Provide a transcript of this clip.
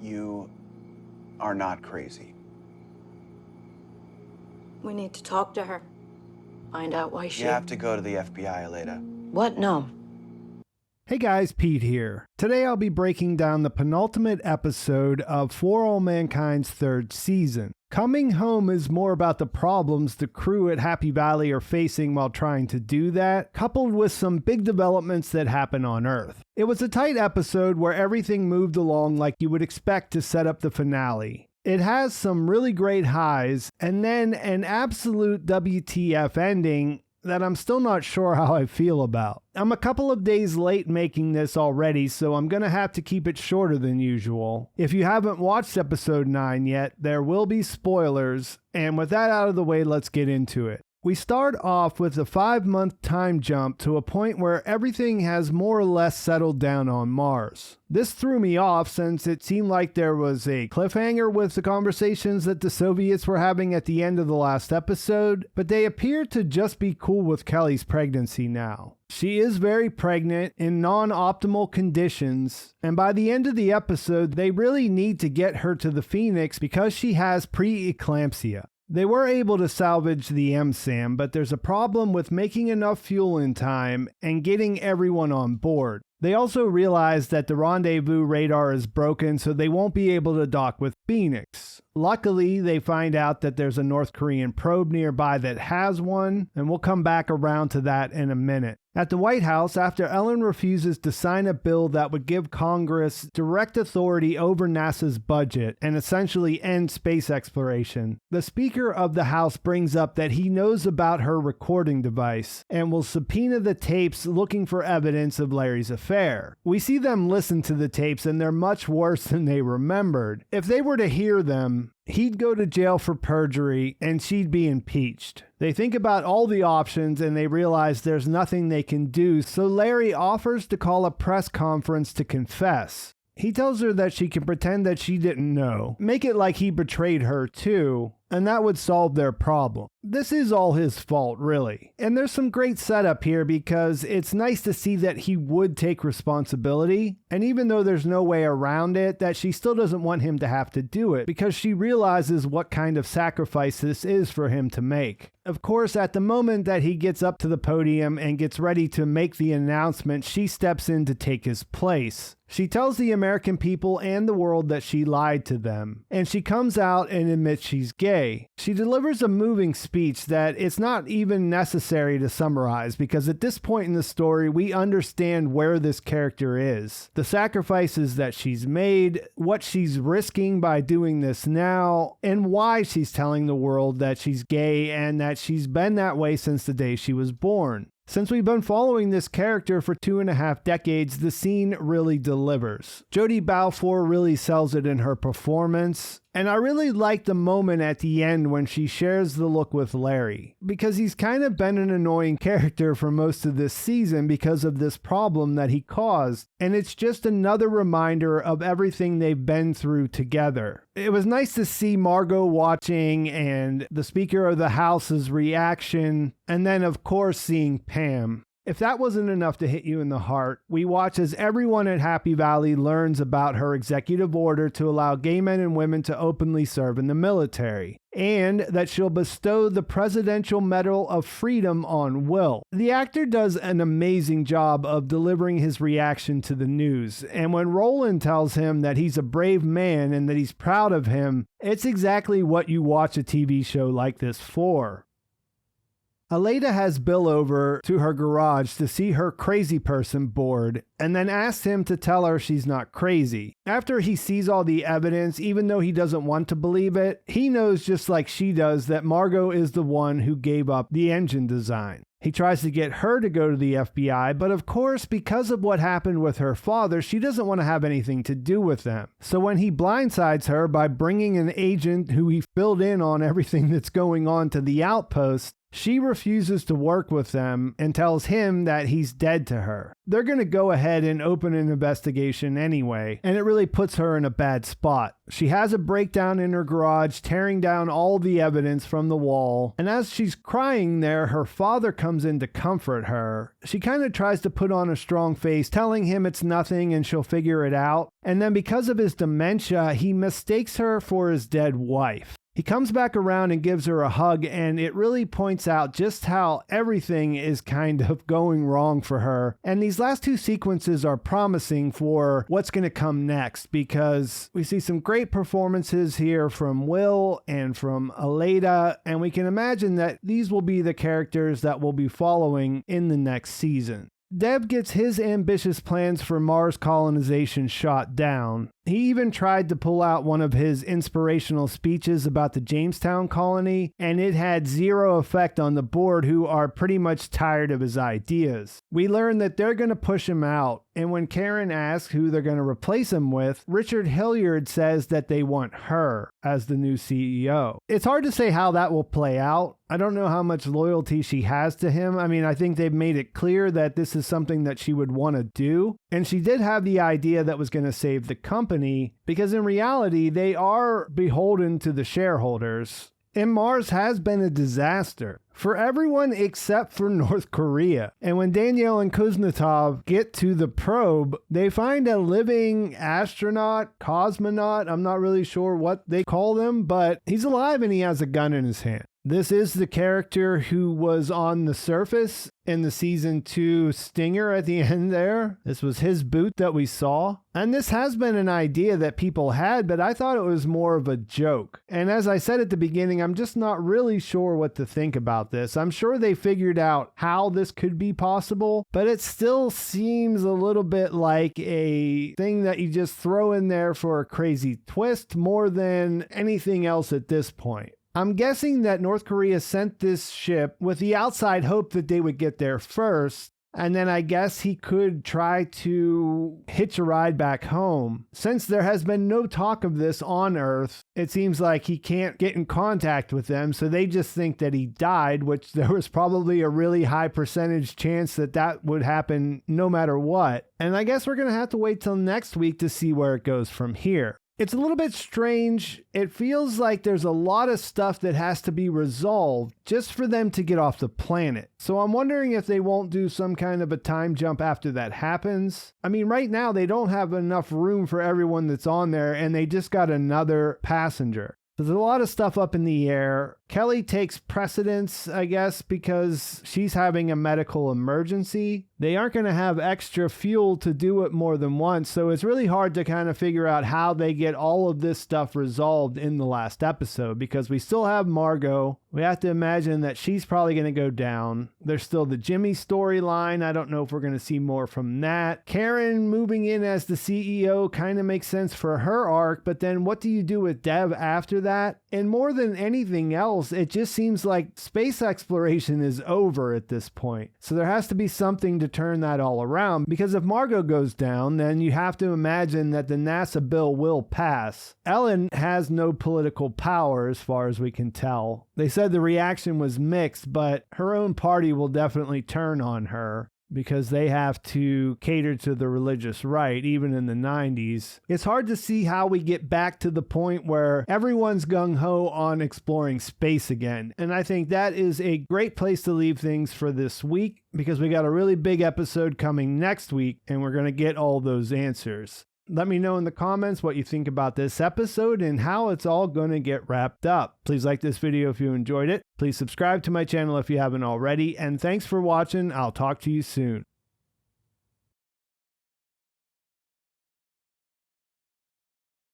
You are not crazy. We need to talk to her. Find out why she... You have to go to the FBI, Aleda. What? No. Hey guys, Pete here. Today I'll be breaking down the penultimate episode of For All Mankind's third season. Coming Home is more about the problems the crew at Happy Valley are facing while trying to do that, coupled with some big developments that happen on Earth. It was a tight episode where everything moved along like you would expect to set up the finale. It has some really great highs, and then an absolute WTF ending that I'm still not sure how I feel about. I'm a couple of days late making this already, so I'm gonna have to keep it shorter than usual. If you haven't watched episode 9 yet, there will be spoilers, and with that out of the way, let's get into it. We start off with a 5-month time jump to a point where everything has more or less settled down on Mars. This threw me off since it seemed like there was a cliffhanger with the conversations that the Soviets were having at the end of the last episode, but they appear to just be cool with Kelly's pregnancy now. She is very pregnant in non-optimal conditions, and by the end of the episode, they really need to get her to the Phoenix because she has preeclampsia. They were able to salvage the MSAM, but there's a problem with making enough fuel in time and getting everyone on board. They also realize that the rendezvous radar is broken, so they won't be able to dock with Phoenix. Luckily, they find out that there's a North Korean probe nearby that has one, and we'll come back around to that in a minute. At the White House, after Ellen refuses to sign a bill that would give Congress direct authority over NASA's budget and essentially end space exploration, the Speaker of the House brings up that he knows about her recording device and will subpoena the tapes looking for evidence of Larry's affair. We see them listen to the tapes and they're much worse than they remembered. If they were to hear them, he'd go to jail for perjury and she'd be impeached. They think about all the options and they realize there's nothing they can do, so Larry offers to call a press conference to confess. He tells her that she can pretend that she didn't know, make it like he betrayed her too, and that would solve their problem. This is all his fault, really. And there's some great setup here because it's nice to see that he would take responsibility, and even though there's no way around it, that she still doesn't want him to have to do it because she realizes what kind of sacrifice this is for him to make. Of course, at the moment that he gets up to the podium and gets ready to make the announcement, she steps in to take his place. She tells the American people and the world that she lied to them, and she comes out and admits she's gay. She delivers a moving speech that it's not even necessary to summarize because at this point in the story, we understand where this character is, the sacrifices that she's made, what she's risking by doing this now, and why she's telling the world that she's gay and that she's been that way since the day she was born. Since we've been following this character for 2.5 decades, the scene really delivers. Jodie Balfour really sells it in her performance, and I really like the moment at the end when she shares the look with Larry, because he's kind of been an annoying character for most of this season because of this problem that he caused, and it's just another reminder of everything they've been through together. It was nice to see Margo watching and the Speaker of the House's reaction, and then of course seeing Pam. If that wasn't enough to hit you in the heart, we watch as everyone at Happy Valley learns about her executive order to allow gay men and women to openly serve in the military, and that she'll bestow the Presidential Medal of Freedom on Will. The actor does an amazing job of delivering his reaction to the news, and when Roland tells him that he's a brave man and that he's proud of him, it's exactly what you watch a TV show like this for. Aleda has Bill over to her garage to see her crazy person bored, and then asks him to tell her she's not crazy. After he sees all the evidence, even though he doesn't want to believe it, he knows just like she does that Margo is the one who gave up the engine design. He tries to get her to go to the FBI, but of course, because of what happened with her father, she doesn't want to have anything to do with them. So when he blindsides her by bringing an agent who he filled in on everything that's going on to the outpost, She refuses to work with them and tells him that he's dead to her. They're going to go ahead and open an investigation anyway, and it really puts her in a bad spot. She has a breakdown in her garage, tearing down all the evidence from the wall, and as she's crying there, her father comes in to comfort her. She kind of tries to put on a strong face, telling him it's nothing and she'll figure it out, and then because of his dementia, he mistakes her for his dead wife. He comes back around and gives her a hug, and it really points out just how everything is kind of going wrong for her. And these last two sequences are promising for what's going to come next, because we see some great performances here from Will and from Aleda, and we can imagine that these will be the characters that we'll be following in the next season. Dev gets his ambitious plans for Mars colonization shot down. He even tried to pull out one of his inspirational speeches about the Jamestown colony, and it had zero effect on the board, who are pretty much tired of his ideas. We learn that they're going to push him out, and when Karen asks who they're going to replace him with, Richard Hilliard says that they want her as the new CEO. It's hard to say how that will play out. I don't know how much loyalty she has to him. I mean, I think they've made it clear that this is something that she would want to do. And she did have the idea that was going to save the company, because in reality, they are beholden to the shareholders. And Mars has been a disaster for everyone except for North Korea. And when Danielle and Kuznetsov get to the probe, they find a living astronaut, cosmonaut. I'm not really sure what they call them, but he's alive and he has a gun in his hand. This is the character who was on the surface in the season 2 stinger at the end there. This was his boot that we saw. And this has been an idea that people had, but I thought it was more of a joke. And as I said at the beginning, I'm just not really sure what to think about this. I'm sure they figured out how this could be possible, but it still seems a little bit like a thing that you just throw in there for a crazy twist more than anything else at this point. I'm guessing that North Korea sent this ship with the outside hope that they would get there first, and then I guess he could try to hitch a ride back home. Since there has been no talk of this on Earth, it seems like he can't get in contact with them, so they just think that he died, which there was probably a really high percentage chance that that would happen no matter what. And I guess we're going to have to wait till next week to see where it goes from here. It's a little bit strange. It feels like there's a lot of stuff that has to be resolved just for them to get off the planet. So I'm wondering if they won't do some kind of a time jump after that happens. I mean, right now they don't have enough room for everyone that's on there, and they just got another passenger. There's a lot of stuff up in the air. Kelly takes precedence, I guess, because she's having a medical emergency. They aren't going to have extra fuel to do it more than once, so it's really hard to kind of figure out how they get all of this stuff resolved in the last episode, because we still have Margo. We have to imagine that she's probably going to go down. There's still the Jimmy storyline. I don't know if we're going to see more from that. Karen moving in as the CEO kind of makes sense for her arc, but then what do you do with Dev after that? And more than anything else, it just seems like space exploration is over at this point. So there has to be something to turn that all around, because if Margo goes down, then you have to imagine that the NASA bill will pass. Ellen has no political power as far as we can tell. They said the reaction was mixed, but her own party will definitely turn on her, because they have to cater to the religious right, even in the 90s. It's hard to see how we get back to the point where everyone's gung-ho on exploring space again. And I think that is a great place to leave things for this week, because we got a really big episode coming next week, and we're going to get all those answers. Let me know in the comments what you think about this episode and how it's all going to get wrapped up. Please like this video if you enjoyed it. Please subscribe to my channel if you haven't already. And thanks for watching. I'll talk to you soon.